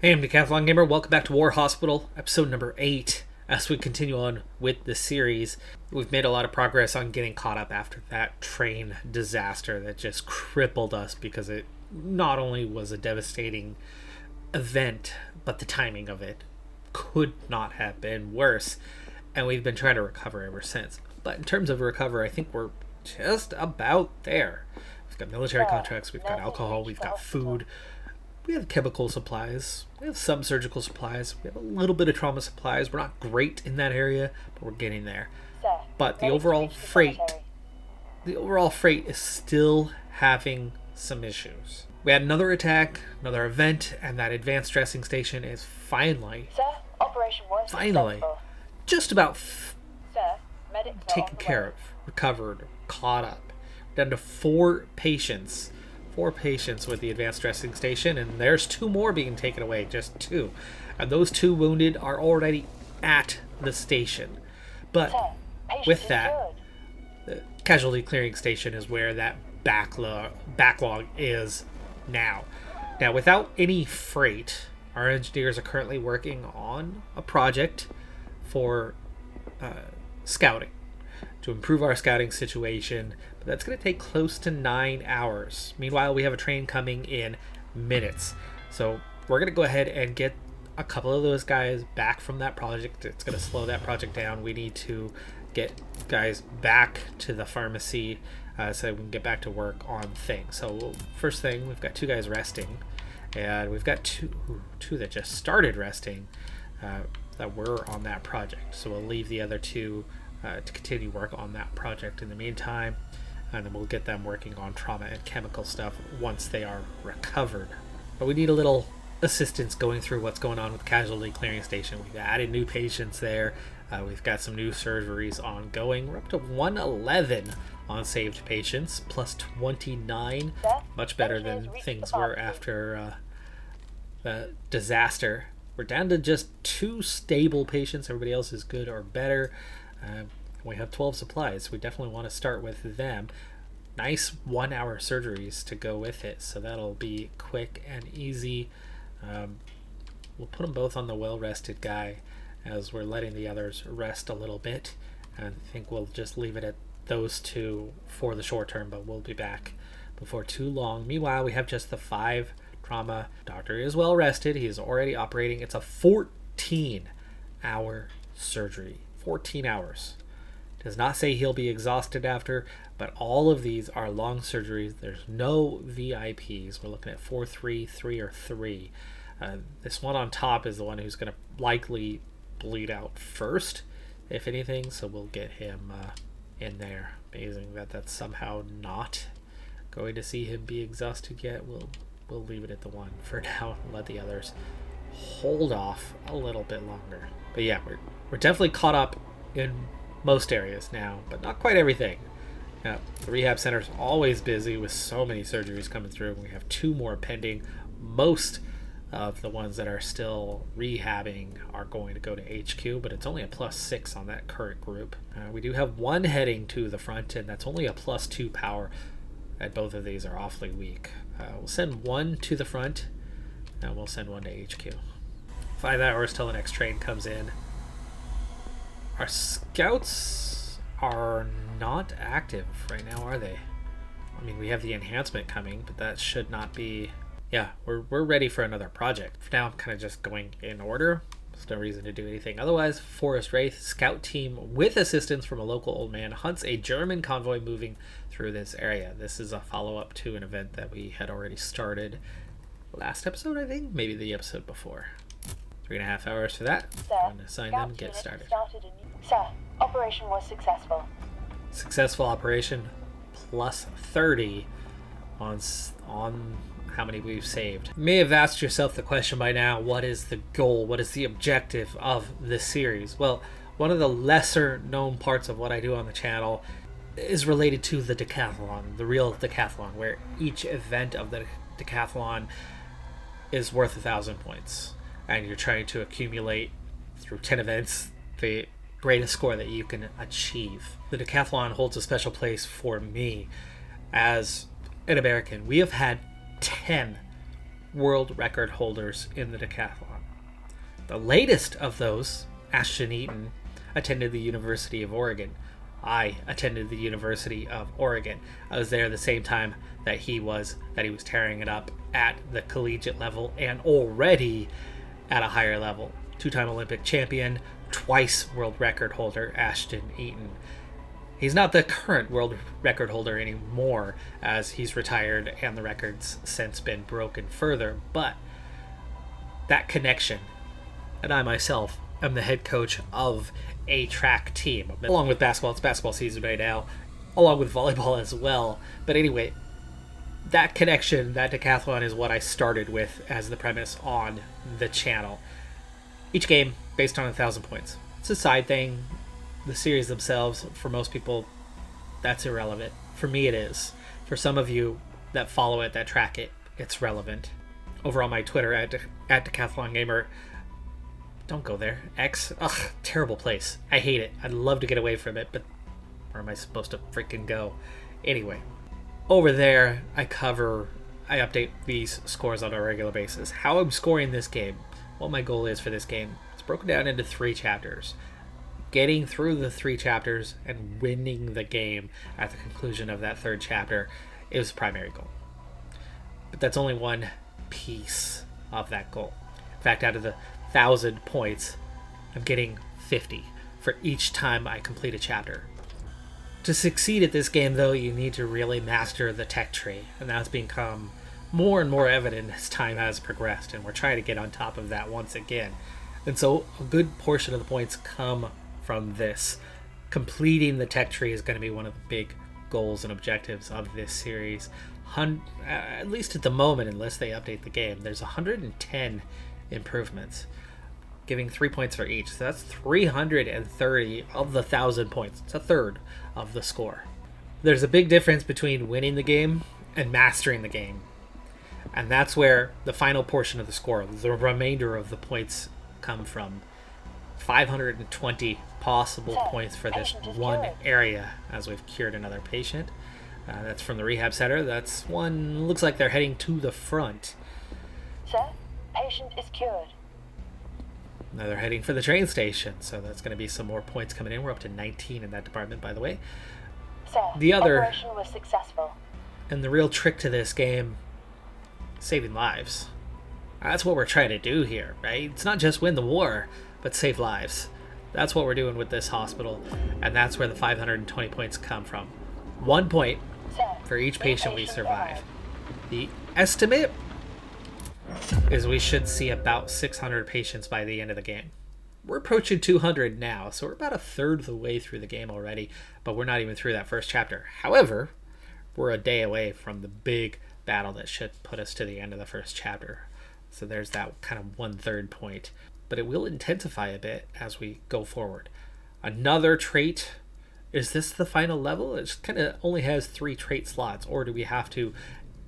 Hey, I'm Decathlon Gamer. Welcome back to War Hospital, episode number 8. As we continue on with the series, we've made a lot of progress on getting caught up after that train disaster that just crippled us because it not only was a devastating event, but the timing of it could not have been worse. And we've been trying to recover ever since. But in terms of recover, I think we're just about there. We've got military contracts, we've got alcohol, we've got food. We have chemical supplies, we have some surgical supplies, we have a little bit of trauma supplies. We're not great in that area, but we're getting there. But the overall freight is still having some issues. We had another attack, another event, and that advanced dressing station is finally just about taken care of, recovered, caught up. We're down to 4 patients with the advanced dressing station, and there's 2 more being taken away, just 2. And those 2 wounded are already at the station. But with that, the casualty clearing station is where that backlog is now. Now, without any freight, our engineers are currently working on a project for scouting, to improve our scouting situation, but that's going to take close to 9 hours. Meanwhile, we have a train coming in minutes. So we're going to go ahead and get a couple of those guys back from that project. It's going to slow that project down. We need to get guys back to the pharmacy so we can get back to work on things. So first thing, we've got 2 guys resting, and we've got two that just started resting that were on that project. So we'll leave the other 2 to continue work on that project in the meantime, and then we'll get them working on trauma and chemical stuff once they are recovered. But we need a little assistance going through what's going on with casualty clearing station. We've added new patients there. We've got some new surgeries ongoing. We're up to 111 on saved patients, plus 29. Much better than things were after the disaster. We're down to just 2 stable patients. Everybody else is good or better. We have 12 supplies. We definitely want to start with them. Nice 1-hour surgeries to go with it, so that'll be quick and easy. We'll put them both on the well-rested guy as we're letting the others rest a little bit. And I think we'll just leave it at those 2 for the short term, but we'll be back before too long. Meanwhile, we have just the 5 trauma. Doctor is well rested. He is already operating. It's a 14-hour surgery. 14 hours. Does not say he'll be exhausted after, but all of these are long surgeries. There's no VIPs. We're looking at 4, 3, 3, or 3. This one on top is the one who's going to likely bleed out first, if anything, so we'll get him in there. Amazing that that's somehow not going to see him be exhausted yet. We'll leave it at the 1 for now and let the others hold off a little bit longer. But yeah, we're definitely caught up in most areas now, but not quite everything. Now, the rehab center's always busy with so many surgeries coming through. We have 2 more pending. Most of the ones that are still rehabbing are going to go to HQ, but it's only a +6 on that current group. We do have 1 heading to the front, and that's only a +2 power, and both of these are awfully weak. We'll send 1 to the front, and we'll send 1 to HQ. 5 hours till the next train comes in. Our scouts are not active right now, are they? I mean, we have the enhancement coming, but that should not be... Yeah, we're ready for another project. For now, I'm kind of just going in order. There's no reason to do anything otherwise. Forest Wraith scout team with assistance from a local old man hunts a German convoy moving through this area. This is a follow-up to an event that we had already started last episode, I think? Maybe the episode before. 3.5 hours for that. I'm going to assign them and get started. Sir, operation was successful. Successful operation, plus 30 on how many we've saved. You may have asked yourself the question by now, what is the goal? What is the objective of this series? Well, one of the lesser known parts of what I do on the channel is related to the Decathlon, the real Decathlon, where each event of the Decathlon is worth 1,000 points. And you're trying to accumulate through 10 events the greatest score that you can achieve. The Decathlon holds a special place for me as an American. We have had 10 world record holders in the decathlon. The latest of those, Ashton Eaton, attended the University of Oregon. I attended the University of Oregon. I was there the same time that he was tearing it up at the collegiate level and already at a higher level. Two-time Olympic champion, twice world record holder, Ashton Eaton. He's not the current world record holder anymore, as he's retired and the record's since been broken further, but that connection, and I myself am the head coach of a track team, along with basketball. It's basketball season right now, along with volleyball as well. But anyway, that connection, that decathlon, is what I started with as the premise on the channel. Each game based on 1,000 points. It's a side thing. The series themselves, for most people, that's irrelevant. For me, it is. For some of you that follow it, that track it, it's relevant. Over on my Twitter, at Decathlon Gamer, don't go there. X, ugh, terrible place. I hate it. I'd love to get away from it, but where am I supposed to freaking go? Anyway, over there, I update these scores on a regular basis. How I'm scoring this game, what my goal is for this game, it's broken down into 3 chapters. Getting through the 3 chapters and winning the game at the conclusion of that 3rd chapter is the primary goal. But that's only one piece of that goal. In fact, out of the 1,000 points, I'm getting 50 for each time I complete a chapter. To succeed at this game, though, you need to really master the tech tree, and that's become more and more evident as time has progressed, and we're trying to get on top of that once again. And so a good portion of the points come from this. Completing the tech tree is going to be one of the big goals and objectives of this series. At least at the moment, unless they update the game, there's 110 improvements, giving 3 points for each. So that's 330 of the 1,000 points. It's a third of the score. There's a big difference between winning the game and mastering the game. And that's where the final portion of the score, the remainder of the points, come from. 520 possible points for this one area, as we've cured another patient. That's from the rehab center. That's one, looks like they're heading to the front. Sir, patient is cured. Now they're heading for the train station, so that's going to be some more points coming in. We're up to 19 in that department, by the way. Sir, operation was successful. And the real trick to this game, saving lives. That's what we're trying to do here, right? It's not just win the war, but save lives. That's what we're doing with this hospital, and that's where the 520 points come from. 1 point for each patient we survive. The estimate is we should see about 600 patients by the end of the game. We're approaching 200 now, so we're about a third of the way through the game already, but we're not even through that first chapter. However, we're a day away from the big battle that should put us to the end of the first chapter. So there's that kind of 1/3 point. But it will intensify a bit as we go forward. Another trait, is this the final level? It kind of only has 3 trait slots, or do we have to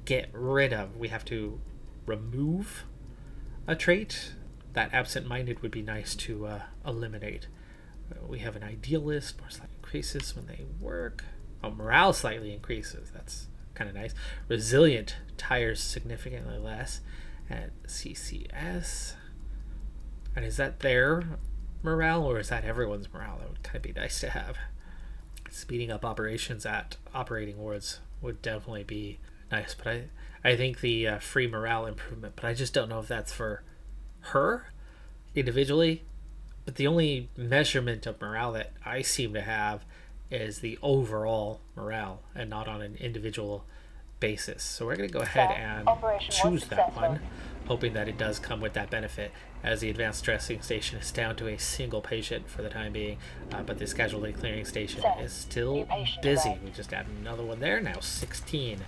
we have to remove a trait? That absent-minded would be nice to eliminate. We have an idealist, more slightly increases when they work. Oh, morale slightly increases, that's kind of nice. Resilient, tires significantly less. At CCS. And is that their morale, or is that everyone's morale? That would kind of be nice to have. Speeding up operations at operating wards would definitely be nice, but I think the free morale improvement, but I just don't know if that's for her individually. But the only measurement of morale that I seem to have is the overall morale and not on an individual basis. So we're going to go ahead and choose that one, hoping that it does come with that benefit, as the advanced dressing station is down to a single patient for the time being, but the casualty clearing station is still busy. We just added another one there, now 16.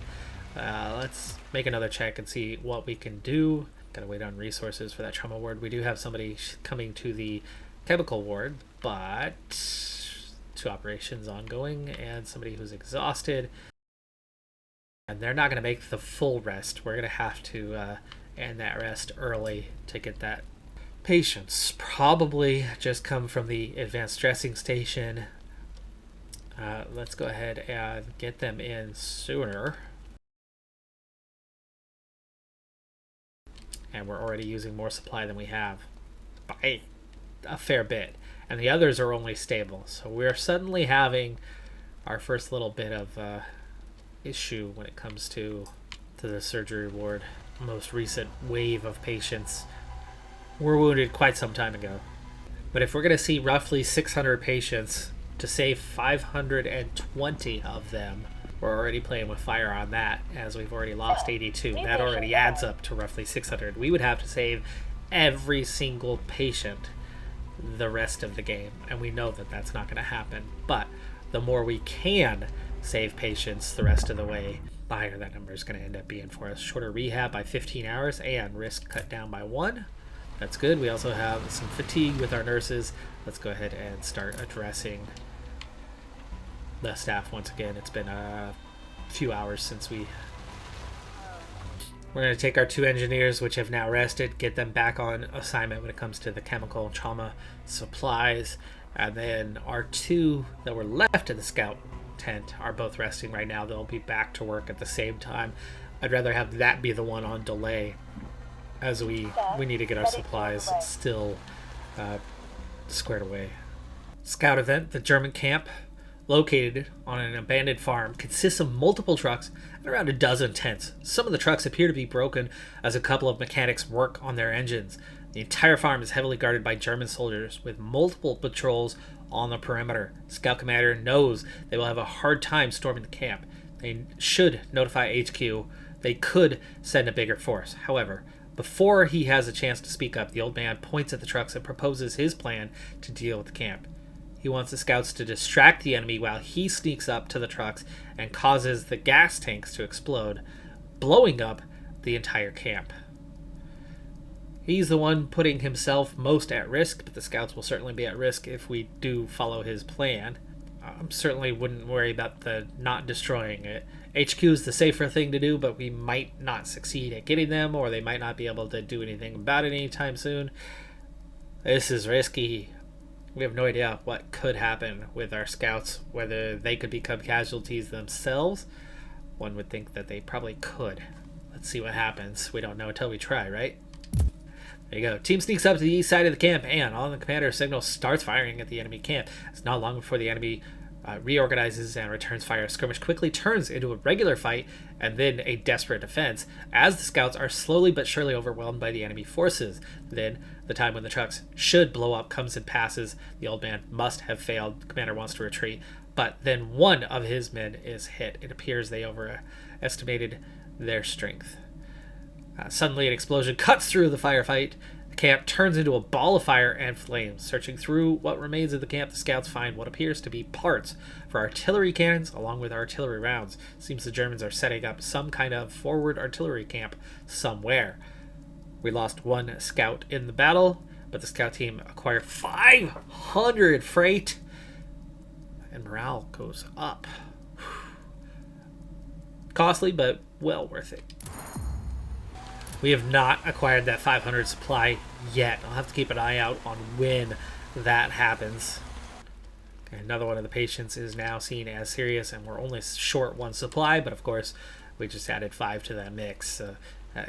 Let's make another check and see what we can do. Gotta wait on resources for that trauma ward. We do have somebody coming to the chemical ward, but 2 operations ongoing and somebody who's exhausted. And they're not going to make the full rest. We're going to have to end that rest early to get that. Patients probably just come from the advanced dressing station. Let's go ahead and get them in sooner. and we're already using more supply than we have by a fair bit, and the others are only stable. So we're suddenly having our first little bit of issue when it comes to the surgery ward. Most recent wave of patients were wounded quite some time ago. But if we're going to see roughly 600 patients to save 520 of them, we're already playing with fire on that, as we've already lost 82. That already adds up to roughly 600. We would have to save every single patient the rest of the game, and we know that that's not going to happen. But the more we can save patients the rest of the way, the higher that number is going to end up being for us. Shorter rehab by 15 hours and risk cut down by 1. That's good. We also have some fatigue with our nurses. Let's go ahead and start addressing the staff once again. It's been a few hours since we're going to take our 2 engineers, which have now rested, get them back on assignment when it comes to the chemical trauma supplies, and then our 2 that were left in the scout tent are both resting right now. They'll be back to work at the same time. I'd rather have that be the one on delay, as we need to get our supplies still squared away. Scout event. The German camp, located on an abandoned farm, consists of multiple trucks and around a dozen tents. Some of the trucks appear to be broken as a couple of mechanics work on their engines. The entire farm is heavily guarded by German soldiers with multiple patrols on the perimeter. Scout commander knows they will have a hard time storming the camp. They should notify HQ. They could send a bigger force. However, before he has a chance to speak up, the old man points at the trucks and proposes his plan to deal with the camp. He wants the scouts to distract the enemy while he sneaks up to the trucks and causes the gas tanks to explode, blowing up the entire camp. He's the one putting himself most at risk, but the scouts will certainly be at risk if we do follow his plan. Certainly wouldn't worry about the not destroying it. HQ is the safer thing to do, but we might not succeed at getting them, or they might not be able to do anything about it anytime soon. This is risky. We have no idea what could happen with our scouts, whether they could become casualties themselves. One would think that they probably could. Let's see what happens. We don't know until we try, right? There you go. Team sneaks up to the east side of the camp, and on the commander's signal starts firing at the enemy camp. It's not long before the enemy reorganizes and returns fire. Skirmish quickly turns into a regular fight and then a desperate defense as the scouts are slowly but surely overwhelmed by the enemy forces. Then the time when the trucks should blow up comes and passes. The old man must have failed. The commander wants to retreat, but then one of his men is hit. It appears they overestimated their strength. Suddenly an explosion cuts through the firefight. The camp turns into a ball of fire and flames. Searching through what remains of the camp, the scouts find what appears to be parts for artillery cannons along with artillery rounds. Seems the Germans are setting up some kind of forward artillery camp somewhere. We lost 1 scout in the battle, but the scout team acquired 500 freight, and morale goes up. Costly, but well worth it. We have not acquired that 500 supply yet. I'll have to keep an eye out on when that happens. Okay, another one of the patients is now seen as serious, and we're only short 1 supply, but of course we just added 5 to that mix.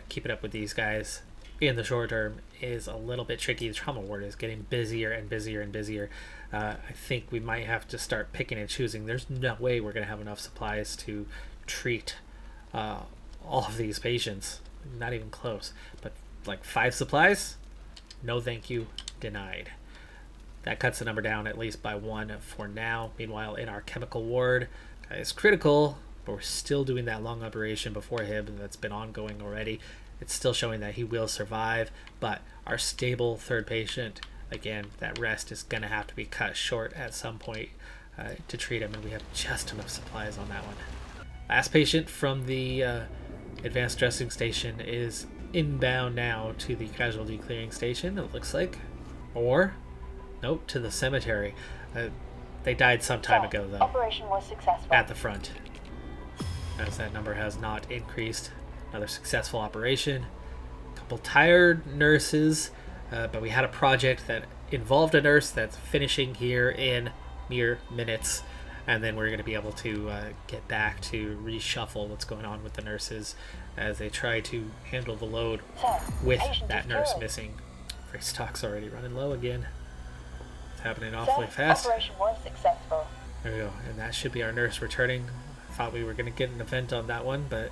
Keeping up with these guys in the short term is a little bit tricky. The trauma ward is getting busier and busier and busier. I think we might have to start picking and choosing. There's no way we're going to have enough supplies to treat all of these patients. Not even close. But like 5 supplies? No thank you. Denied. That cuts the number down at least by 1 for now. Meanwhile, in our chemical ward, it's critical, but we're still doing that long operation before him that's been ongoing already. It's still showing that he will survive, but our stable 3rd patient, again, that rest is going to have to be cut short at some point to treat him, and we have just enough supplies on that one. Last patient from the advanced dressing station is inbound now to the casualty clearing station, it looks like. Or, nope, to the cemetery. They died some time ago, though. Operation was successful. At the front. As that number has not increased. Another successful operation. A couple tired nurses, but we had a project that involved a nurse that's finishing here in mere minutes. and then we're going to be able to get back to reshuffle what's going on with the nurses as they try to handle the load with that nurse missing. Free stock's already running low again. It's happening awfully fast. Operation was successful. There we go, and that should be our nurse returning. I thought we were going to get an event on that one, but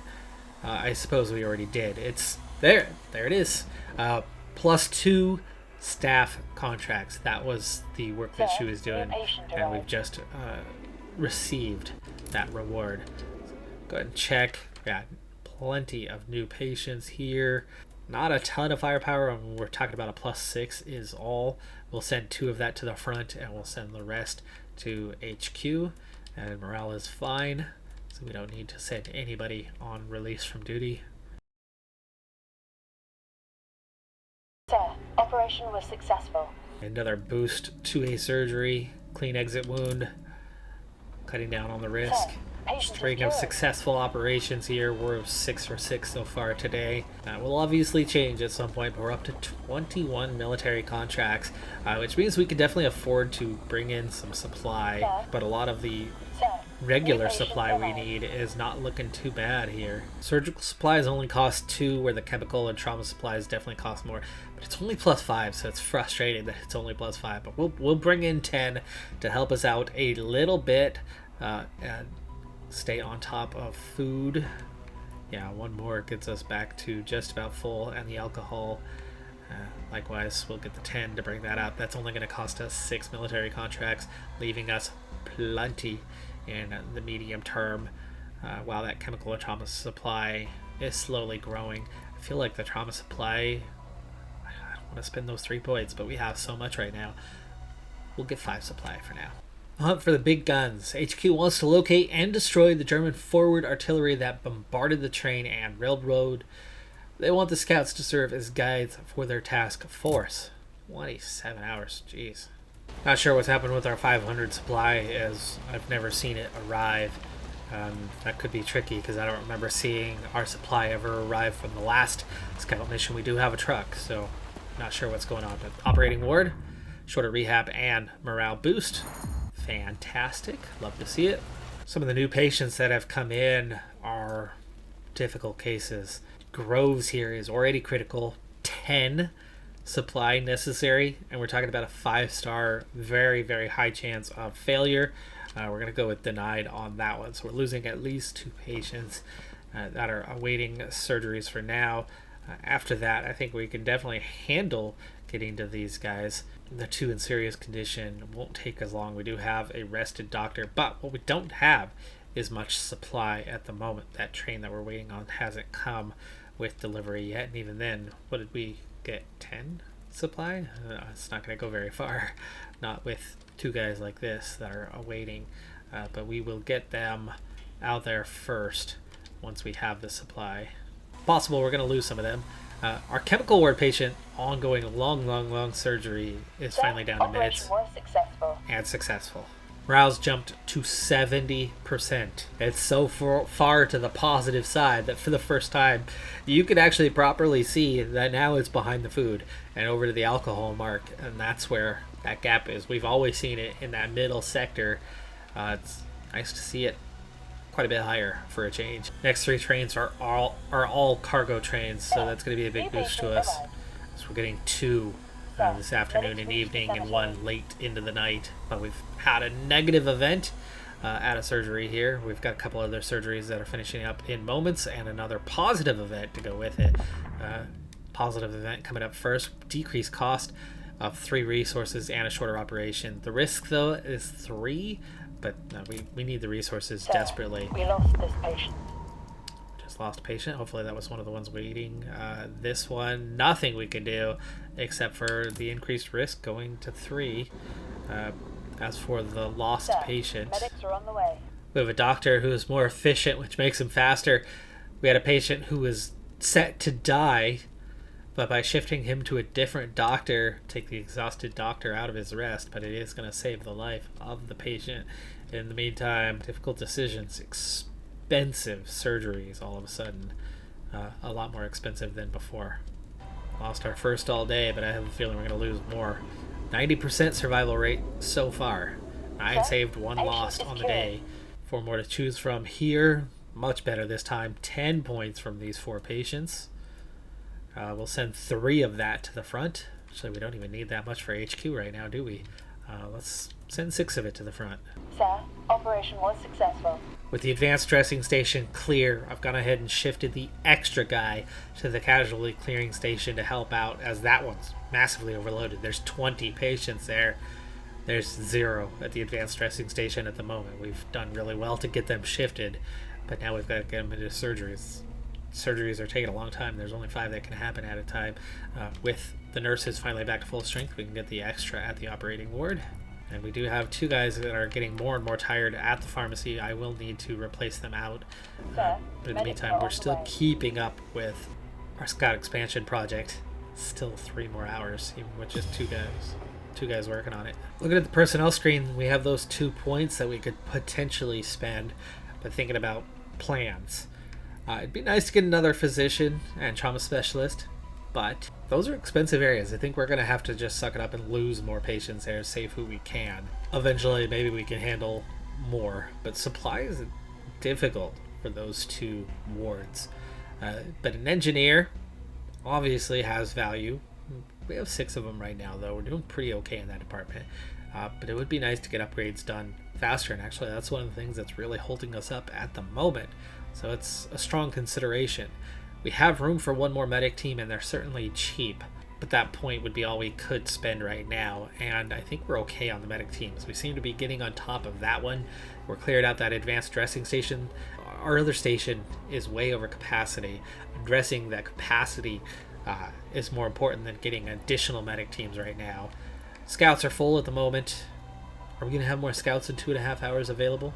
I suppose we already did. It's there. There it is. +2 staff contracts. That was the work that she was doing, and we've just received that reward. Go ahead and check. We got plenty of new patients here. Not a ton of firepower. When we're talking about a +6 is all. We'll send 2 of that to the front, and we'll send the rest to HQ. And morale is fine, so we don't need to send anybody on release from duty. Sir, operation was successful. Another boost to a surgery, clean exit wound, cutting down on the risk. String of successful operations here. We're 6 for 6 so far today. That will obviously change at some point, but we're up to 21 military contracts, which means we could definitely afford to bring in some supply, but a lot of the regular supply we need is not looking too bad here. Surgical supplies only cost 2, where the chemical and trauma supplies definitely cost more, but it's only +5, so it's frustrating that it's only +5, but we'll bring in 10 to help us out a little bit, and stay on top of food. Yeah, 1 more gets us back to just about full, and the alcohol, likewise, we'll get the 10 to bring that up. That's only going to cost us 6 military contracts, leaving us plenty in the medium term, while that chemical and trauma supply is slowly growing. I feel like the trauma supply, I don't want to spend those 3 points, but we have so much right now. We'll get 5 supply for now. Hunt for the big guns. HQ wants to locate and destroy the German forward artillery that bombarded the train and railroad. They want the scouts to serve as guides for their task force. 27 hours, jeez. Not sure what's happened with our 500 supply, as I've never seen it arrive. That could be tricky because I don't remember seeing our supply ever arrive from the last scout mission. We do have a truck, so not sure what's going on. But operating ward, shorter rehab, and morale boost. Fantastic. Love to see it. Some of the new patients that have come in are difficult cases. Groves here is already critical. 10 supply necessary, and we're talking about a 5-star, very, very high chance of failure. We're going to go with denied on that one. So we're losing at least 2 patients that are awaiting surgeries for now. After that, I think we can definitely handle getting to these guys. The 2 in serious condition won't take as long. We do have a rested doctor, but what we don't have is much supply at the moment. That train that we're waiting on hasn't come with delivery yet, and even then, what did we get? 10 supply? It's not going to go very far, not with 2 guys like this that are awaiting, but we will get them out there first once we have the supply. Possible we're going to lose some of them. Our chemical ward patient ongoing long surgery is finally down to minutes. And successful. Morale's jumped to 70%. It's so far to the positive side that for the first time you can actually properly see that now it's behind the food and over to the alcohol mark, and that's where that gap is. We've always seen it in that middle sector. It's nice to see it quite a bit higher for a change. Next 3 trains are all cargo trains, so that's going to be a big boost to us. So we're getting 2 this afternoon and evening, and 1 late into the night. But we've had a negative event at a surgery here. We've got a couple other surgeries that are finishing up in moments, and another positive event to go with it. Positive event coming up first. Decreased cost of 3 resources and a shorter operation. The risk, though, is 3. But we need the resources desperately. We lost this patient. Just lost a patient. Hopefully that was one of the ones waiting. This one, nothing we can do except for the increased risk going to 3. As for the lost patient, Medics are on the way. we have a doctor who is more efficient, which makes him faster. We had a patient who was set to die, but by shifting him to a different doctor, take the exhausted doctor out of his rest, but it is going to save the life of the patient. In the meantime, difficult decisions, expensive surgeries all of a sudden, a lot more expensive than before. Lost our first all day, but I have a feeling we're going to lose more. 90% survival rate so far. 9 Sir, saved, 1 patient lost is on the cured. day. 4 more to choose from here. Much better this time. 10 points from these 4 patients. We'll send 3 of that to the front. Actually, we don't even need that much for HQ right now, do we? Let's send 6 of it to the front. Sir, operation was successful. With the advanced dressing station clear, I've gone ahead and shifted the extra guy to the casualty clearing station to help out, as that one's massively overloaded. There's 20 patients there. There's 0 at the advanced dressing station at the moment. We've done really well to get them shifted, but now we've got to get them into surgeries. Surgeries are taking a long time. There's only 5 that can happen at a time. With the nurses finally back to full strength, we can get the extra at the operating ward. And we do have 2 guys that are getting more and more tired at the pharmacy. I will need to replace them out. But in the meantime, we're still keeping up with our scout expansion project. Still 3 more hours, even with just 2 guys. 2 guys working on it. Looking at the personnel screen, we have those 2 points that we could potentially spend, but thinking about plans. It'd be nice to get another physician and trauma specialist, but those are expensive areas. I think we're going to have to just suck it up and lose more patients there, save who we can. Eventually, maybe we can handle more, but supply is difficult for those 2 wards. But an engineer obviously has value. We have 6 of them right now, though. We're doing pretty okay in that department. But it would be nice to get upgrades done faster, and actually that's one of the things that's really holding us up at the moment. So it's a strong consideration. We have room for 1 more medic team, and they're certainly cheap, but that point would be all we could spend right now, and I think we're okay on the medic teams. We seem to be getting on top of that one. We're cleared out that advanced dressing station. Our other station is way over capacity. Addressing that capacity is more important than getting additional medic teams right now. Scouts are full at the moment. Are we going to have more scouts in 2.5 hours available?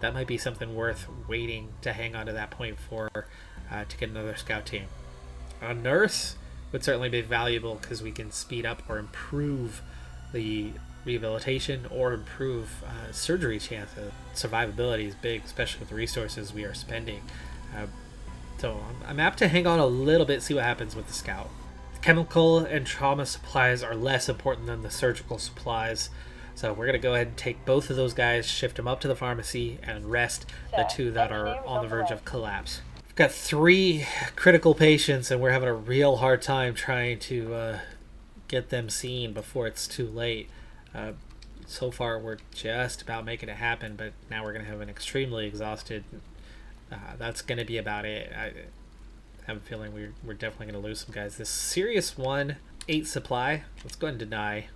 That might be something worth waiting to hang on to that point for to get another scout team. A nurse would certainly be valuable because we can speed up or improve the rehabilitation or improve surgery chances. Survivability is big, especially with the resources we are spending. So I'm apt to hang on a little bit, see what happens with the scout. Chemical and trauma supplies are less important than the surgical supplies. So we're going to go ahead and take both of those guys, shift them up to the pharmacy, and rest the 2 that are on the verge of collapse. We've got 3 critical patients, and we're having a real hard time trying to get them seen before it's too late. So far, we're just about making it happen, but now we're going to have an extremely exhausted... that's going to be about it. I have a feeling we're definitely going to lose some guys. This serious one, 8 supply. Let's go ahead and deny.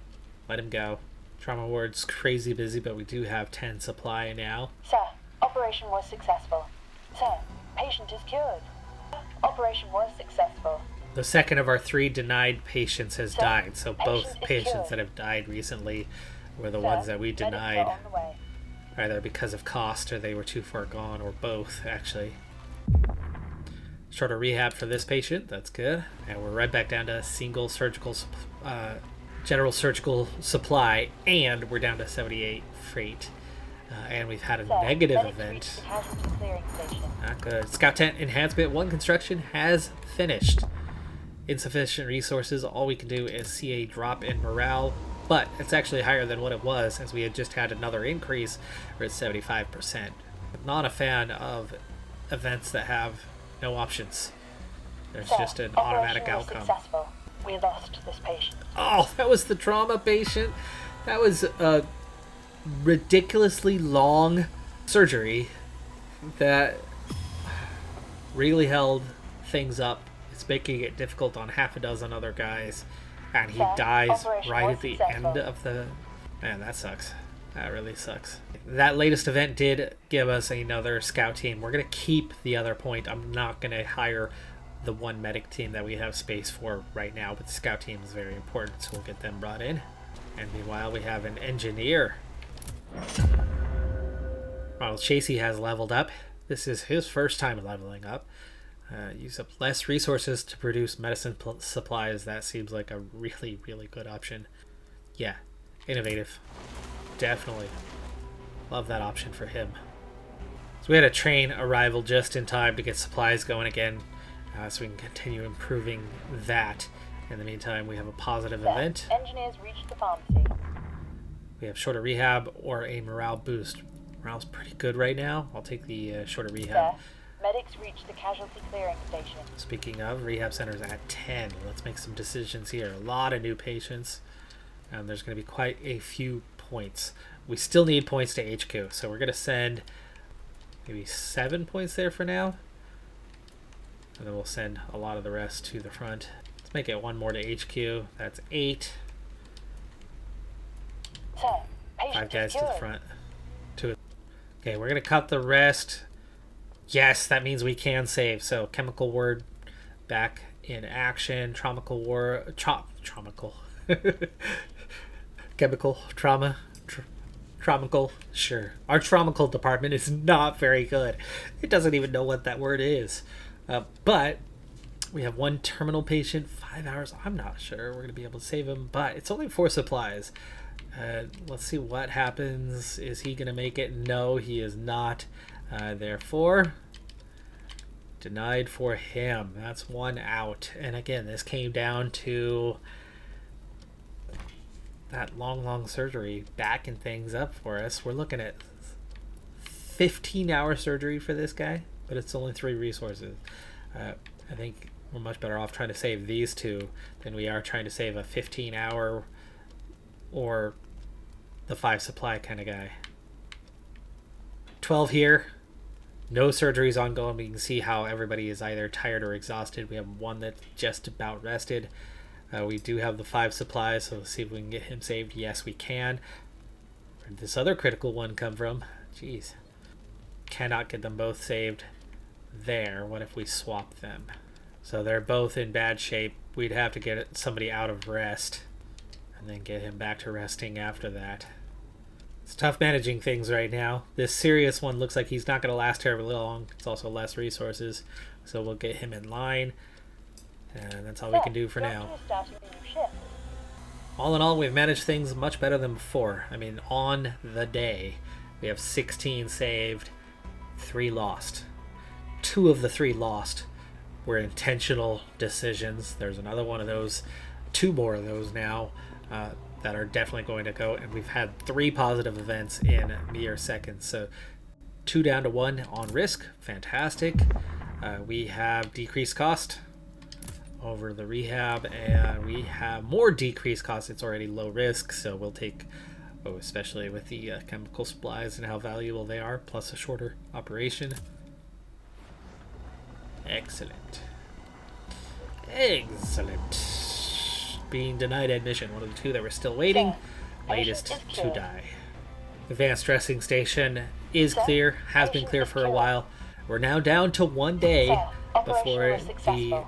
Let him go. Trauma ward's crazy busy, but we do have 10 supply now. Sir, operation was successful. Sir, patient is cured. Operation was successful. The second of our 3 denied patients has died, so both patients cured. that have died recently were the ones that we denied. On the way. Either because of cost or they were too far gone, or both, actually. Shorter rehab for this patient, that's good. And we're right back down to single surgical general surgical supply, and we're down to 78 freight. And we've had a negative event. Not good. Scout tent enhancement 1 construction has finished. Insufficient resources. All we can do is see a drop in morale, but it's actually higher than what it was, as we had just had another increase. We're at 75%. Not a fan of events that have no options. There's just an automatic outcome. Successful. We lost this patient. Oh, that was the trauma patient. That was a ridiculously long surgery that really held things up. It's making it difficult on half a dozen other guys. And he dies right at the end of the... Man, that sucks. That really sucks. That latest event did give us another scout team. We're going to keep the other point. I'm not going to hire the 1 medic team that we have space for right now, but the scout team is very important, so we'll get them brought in. And meanwhile, we have an engineer. Ronald Chasey has leveled up. This is his first time leveling up. Use up less resources to produce medicine supplies. That seems like a really, really good option. Yeah, innovative. Definitely. Love that option for him. So we had a train arrival just in time to get supplies going again, so we can continue improving that. In the meantime, we have a positive event. Engineers reached the pharmacy. We have shorter rehab or a morale boost. Morale's pretty good right now. I'll take the shorter rehab. Sir, medics reached the casualty clearing station. Speaking of, rehab center's at 10. Let's make some decisions here. A lot of new patients. And there's going to be quite a few points. We still need points to HQ, so we're going to send maybe 7 points there for now. And then we'll send a lot of the rest to the front. Let's make it 1 more to HQ. That's 8. Sir, 5 patient guys is to the cured. front. 2. Okay, we're going to cut the rest. Yes, that means we can save. So, chemical ward back in action. Traumical war. Traumical. Chemical. Trauma. Traumical. Sure. Our traumical department is not very good. It doesn't even know what that word is. But we have 1 terminal patient. 5 hours. I'm not sure we're going to be able to save him. But it's only 4 supplies. Let's see what happens. Is he going to make it? No, he is not. Therefore, denied for him. That's 1 out. And again, this came down to that long surgery backing things up for us. We're looking at 15-hour surgery for this guy, but it's only 3 resources. I think we're much better off trying to save these 2 than we are trying to save a 15-hour or the 5 supply kind of guy. 12 here. No surgeries ongoing. We can see how everybody is either tired or exhausted. We have 1 that's just about rested. We do have the 5 supplies, so let's see if we can get him saved. Yes, we can. Where did this other critical one come from? Jeez. Cannot get them both saved there. What if we swap them? So they're both in bad shape. We'd have to get somebody out of rest and then get him back to resting after that. It's tough managing things right now. This serious one looks like he's not going to last terribly long. It's also less resources, so we'll get him in line. And that's all we can do for now. All in all, we've managed things much better than before. I mean, on the day, we have 16 saved, 3 lost. 2 of the 3 lost were intentional decisions. There's another one of those, 2 more of those now that are definitely going to go. And we've had 3 positive events in mere seconds. So 2 down to 1 on risk. Fantastic. We have decreased cost over the rehab, and we have more decreased costs. It's already low risk, so we'll take, especially with the chemical supplies and how valuable they are, plus a shorter operation. Excellent. Being denied admission. One of the 2 that were still waiting. Latest to die. Advanced dressing station is clear, has been clear for a while. We're now down to 1 day before the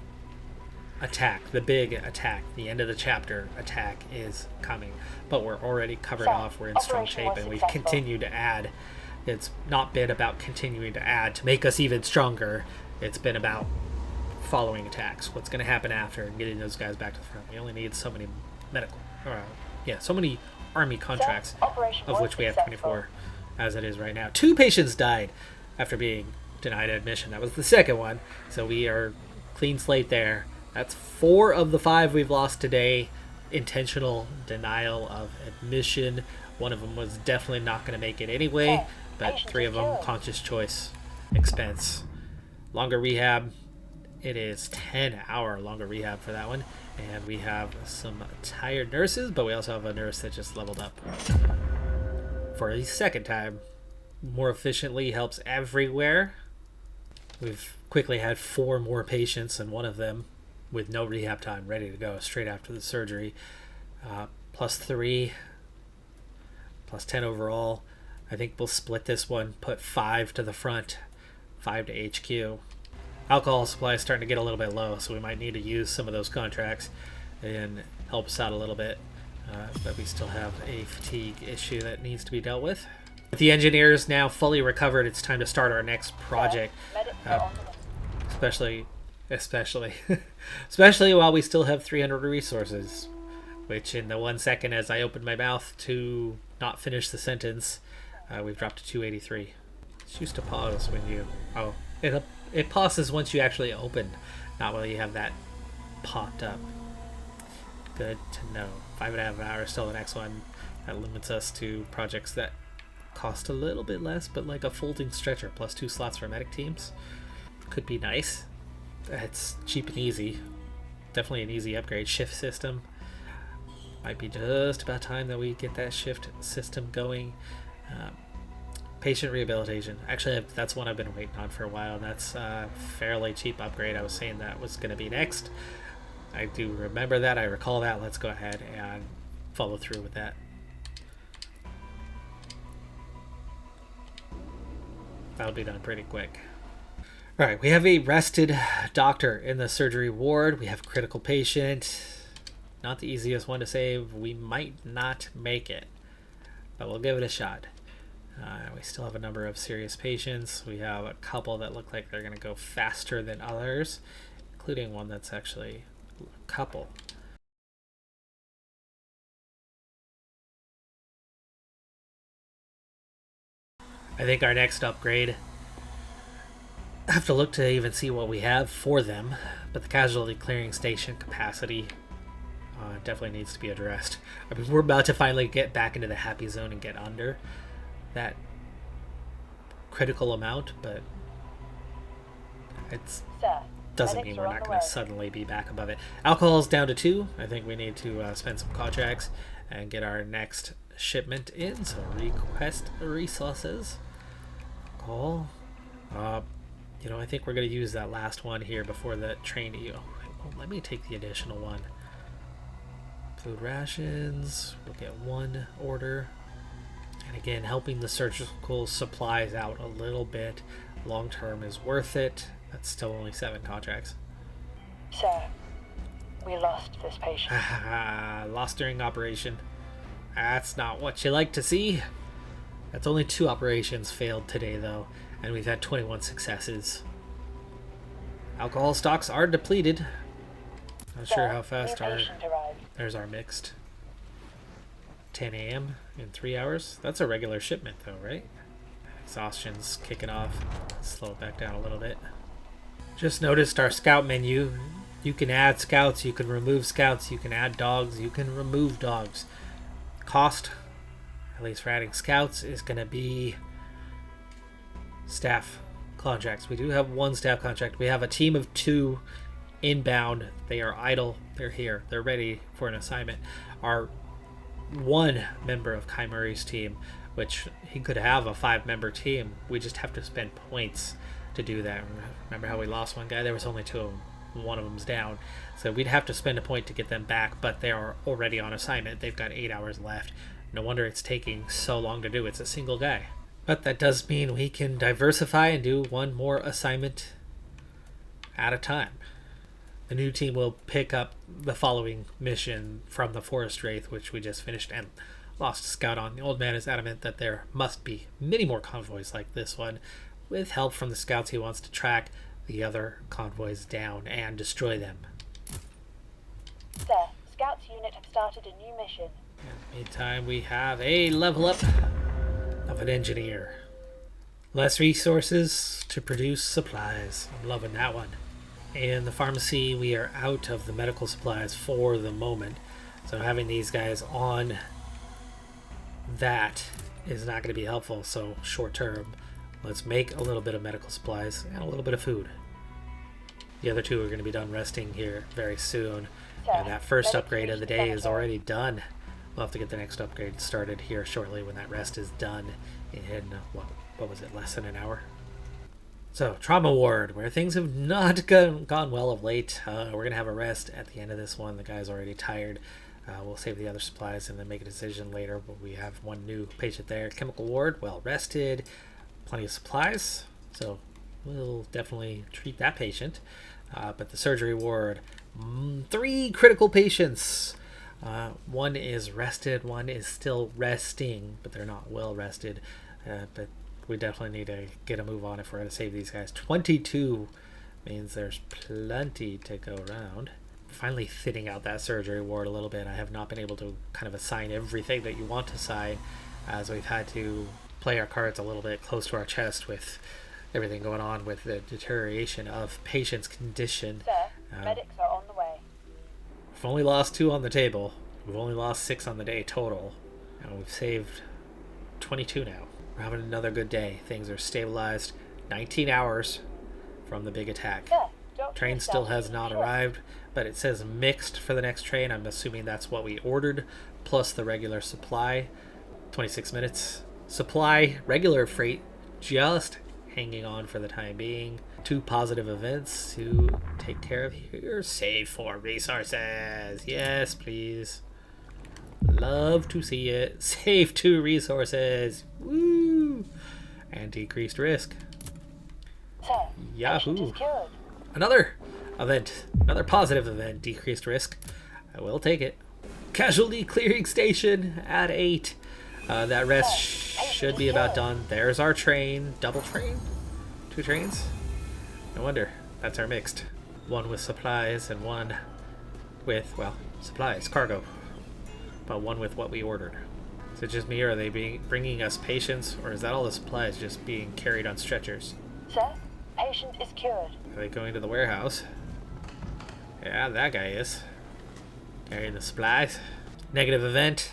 attack, the big attack, the end of the chapter attack is coming, but we're already covered off. We're in strong shape, and we've continued to add. It's not been about continuing to add to make us even stronger. It's been about following attacks, what's going to happen after, and getting those guys back to the front. We only need so many so many army contracts, of which we have 24 as it is right now. 2 patients died after being denied admission. That was the second one, so we are clean slate there. That's 4 of the 5 we've lost today. Intentional denial of admission. 1 of them was definitely not going to make it anyway, but 3 of them conscious choice expense. Longer rehab. It is 10-hour longer rehab for that one. And we have some tired nurses, but we also have a nurse that just leveled up for a second time. More efficiently, helps everywhere. We've quickly had 4 more patients, and 1 of them with no rehab time, ready to go straight after the surgery. Plus 3, plus 10 overall. I think we'll split this one, put 5 to the front, 5 to HQ. Alcohol supply is starting to get a little bit low, so we might need to use some of those contracts and help us out a little bit. But we still have a fatigue issue that needs to be dealt with. With the engineers now fully recovered, it's time to start our next project. Especially while we still have 300 resources, which in the 1 second as I opened my mouth to not finish the sentence, we've dropped to 283. It's used to pause when you... it pauses once you actually open, not while you have that popped up. Good to know. 5.5 hours till the next one. That limits us to projects that cost a little bit less, but like a folding stretcher plus 2 slots for medic teams could be nice. It's cheap and easy. Definitely an easy upgrade. Shift system. Might be just about time that we get that shift system going. Patient rehabilitation. Actually, that's one I've been waiting on for a while, and that's a fairly cheap upgrade. I was saying that was going to be next. I do remember that. I recall that. Let's go ahead and follow through with that. That'll be done pretty quick. Alright, we have a rested doctor in the surgery ward. We have a critical patient. Not the easiest one to save. We might not make it, but we'll give it a shot. We still have a number of serious patients. We have a couple that look like they're going to go faster than others, including one that's actually a couple. I think our next upgrade, I have to look to even see what we have for them, but the casualty clearing station capacity definitely needs to be addressed. I mean, we're about to finally get back into the happy zone and get under that critical amount, but it doesn't mean we're not going to suddenly be back above it. Alcohol's down to 2. I think we need to spend some contracts and get our next shipment in, so request resources. Call. You know, I think we're going to use that last one here before the train. Let me take the additional one. Food rations. We'll get 1 order. And again, helping the surgical supplies out a little bit long term is worth it. That's still only 7 contracts. Sir, we lost this patient. Lost during operation. That's not what you like to see. That's only 2 operations failed today, though, and we've had 21 successes. Alcohol stocks are depleted. Not sure how fast our... There's our mixed. 10 a.m. in 3 hours. That's a regular shipment, though, right? Exhaustion's kicking off. Slow it back down a little bit. Just noticed our scout menu. You can add scouts, you can remove scouts, you can add dogs, you can remove dogs. Cost, at least for adding scouts, is going to be staff contracts. We do have 1 staff contract. We have a team of 2 inbound. They are idle. They're here. They're ready for an assignment. Our 1 member of Kai Murray's team, which he could have a 5-member team. We just have to spend points to do that. Remember how we lost 1 guy? There was only 2 of them. 1 of them's down. So we'd have to spend a point to get them back, but they are already on assignment. They've got 8 hours left. No wonder it's taking so long to do. It's a single guy. But that does mean we can diversify and do 1 more assignment at a time. The new team will pick up the following mission from the Forest Wraith, which we just finished and lost a scout on. The old man is adamant that there must be many more convoys like this one. With help from the scouts, he wants to track the other convoys down and destroy them. Sir, Scouts unit have started a new mission. In the meantime, we have a level up of an engineer. Less resources to produce supplies. I'm loving that one. In the pharmacy, we are out of the medical supplies for the moment. So having these guys on that is not going to be helpful. So short term, let's make a little bit of medical supplies and a little bit of food. The other 2 are going to be done resting here very soon. And that first upgrade of the day is already done. We'll have to get the next upgrade started here shortly when that rest is done in, what was it, less than an hour? So, trauma ward, where things have not gone well of late. We're going to have a rest at the end of this one. The guy's already tired. We'll save the other supplies and then make a decision later. But we have 1 new patient there. Chemical ward, well rested. Plenty of supplies. So, we'll definitely treat that patient. But the surgery ward, 3 critical patients. 1 is rested, 1 is still resting, but they're not well rested. But we definitely need to get a move on if we're going to save these guys. 22 means there's plenty to go around. Finally thinning out that surgery ward a little bit. I have not been able to kind of assign everything that you want to assign, as we've had to play our cards a little bit close to our chest with everything going on with the deterioration of patient's condition. Sir, medics are on the way. We've only lost 2 on the table. We've only lost 6 on the day total. And we've saved 22 now. We're having another good day. Things are stabilized. 19 hours from the big attack. Sir, Dr. Train still Stanley, has not sure. arrived, but it says mixed for the next train. I'm assuming that's what we ordered, plus the regular supply. 26 minutes. Supply, regular freight, just hanging on for the time being. 2 positive events to take care of here. Save 4 resources. Yes, please. Love to see it. Save 2 resources. Woo! And decreased risk. Sir, Yahoo. patient is cured. Another event. Another positive event. Decreased risk. I will take it. Casualty clearing station at 8. That rest should be about done. There's our train. Double train? 2 trains? No wonder. That's our mixed. One with supplies and one with, well, supplies, cargo. But one with what we ordered. Is it just me, or are they bringing us patients, or is that all the supplies just being carried on stretchers? Sir, patient is cured. Are they going to the warehouse? Yeah, that guy is. Carrying the supplies. Negative event.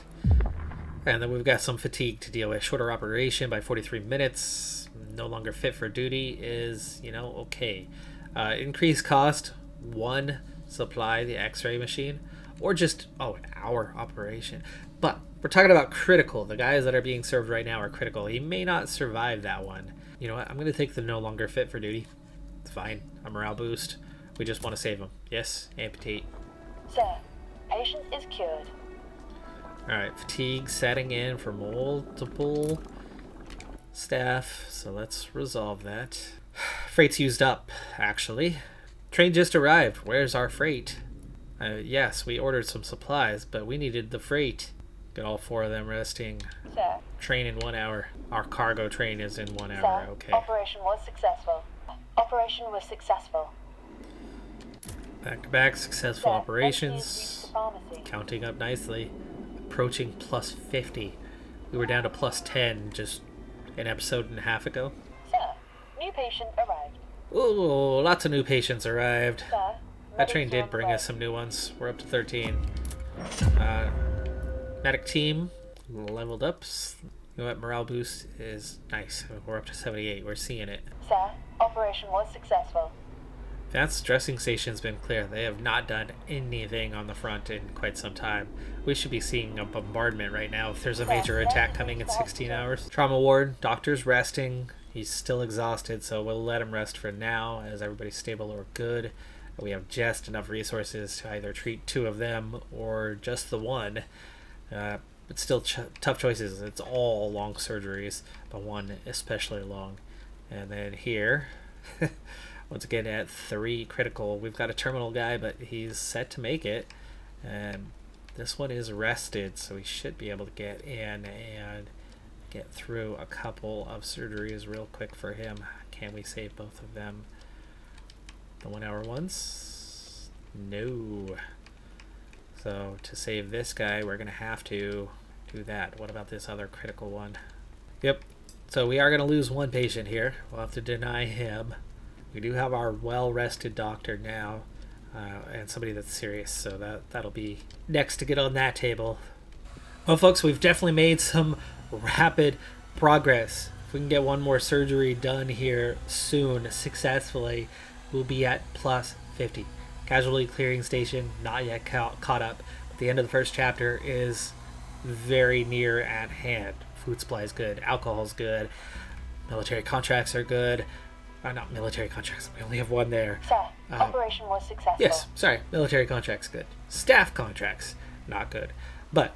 And then we've got some fatigue to deal with. Shorter operation by 43 minutes. No longer fit for duty is, okay. Increased cost. 1 supply, the x-ray machine. Or just, an hour operation. But we're talking about critical. The guys that are being served right now are critical. He may not survive that one. You know what? I'm going to take the no longer fit for duty. It's fine. A morale boost. We just want to save him. Yes, amputate. Sir, patient is cured. Alright, fatigue setting in for multiple staff. So let's resolve that. Freight's used up, actually. Train just arrived. Where's our freight? Yes, we ordered some supplies, but we needed the freight. Get all 4 of them resting. Sir. Train in 1 hour. Our cargo train is in 1 hour. Sir, Okay. operation was successful. Operation was successful. Back-to-back successful Sir, operations. reached the pharmacy. Counting up nicely. Approaching plus 50. We were down to plus 10 just an episode and a half ago. Sir, new patient arrived. Ooh, lots of new patients arrived. Sir, That train medics did on bring the way. us some new ones. We're up to 13. Medic team leveled up. You know what? Morale boost is nice. We're up to 78. We're seeing it. Sir, operation was successful. Advanced dressing station's been clear. They have not done anything on the front in quite some time. We should be seeing a bombardment right now if there's a major attack coming in 16 hours. Trauma ward. Doctor's resting. He's still exhausted, so we'll let him rest for now as everybody's stable or good. We have just enough resources to either treat 2 of them or just the one. But still tough choices. It's all long surgeries, but one especially long. And then here, once again at 3 critical, we've got a terminal guy, but he's set to make it. And this one is rested, so we should be able to get in and get through a couple of surgeries real quick for him. Can we save both of them? The 1 hour ones? No. So to save this guy, we're going to have to do that. What about this other critical one? Yep. So we are going to lose 1 patient here. We'll have to deny him. We do have our well-rested doctor now, and somebody that's serious, so that'll be next to get on that table. Well, folks, we've definitely made some rapid progress. If we can get 1 more surgery done here soon, successfully, we'll be at plus 50. Casualty clearing station, not yet caught up. But the end of the first chapter is very near at hand. Food supply is good. Alcohol's good. Military contracts are good. Not military contracts. We only have 1 there. Sir, operation was successful. Yes, sorry. Military contracts, good. Staff contracts, not good. But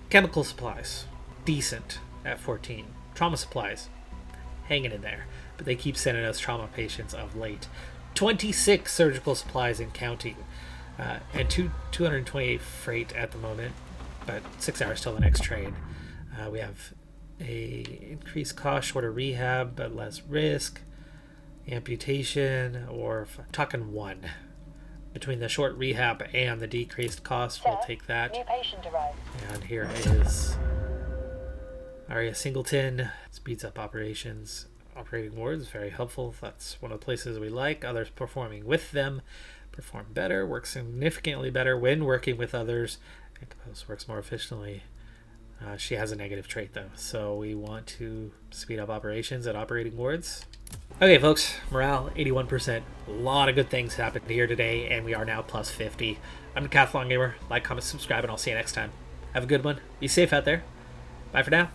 chemical supplies, decent at 14. Trauma supplies, hanging in there. But they keep sending us trauma patients of late. 26 surgical supplies and counting. And 228 freight at the moment. But 6 hours till the next train. We have a increased cost, shorter rehab, but less risk. Amputation, or talking 1. Between the short rehab and the decreased cost, we'll take that. New patient arrived. And here is Aria Singleton. Speeds up operations. Operating wards, very helpful. That's one of the places we like. Others performing with them perform better, work significantly better when working with others, and Compose works more efficiently She has a negative trait though, so we want to speed up operations at operating wards. Okay, folks, morale 81%. A lot of good things happened here today, and we are now plus 50. I'm Decathlon Gamer. Like, comment, subscribe, and I'll see you next time. Have a good one. Be safe out there. Bye for now.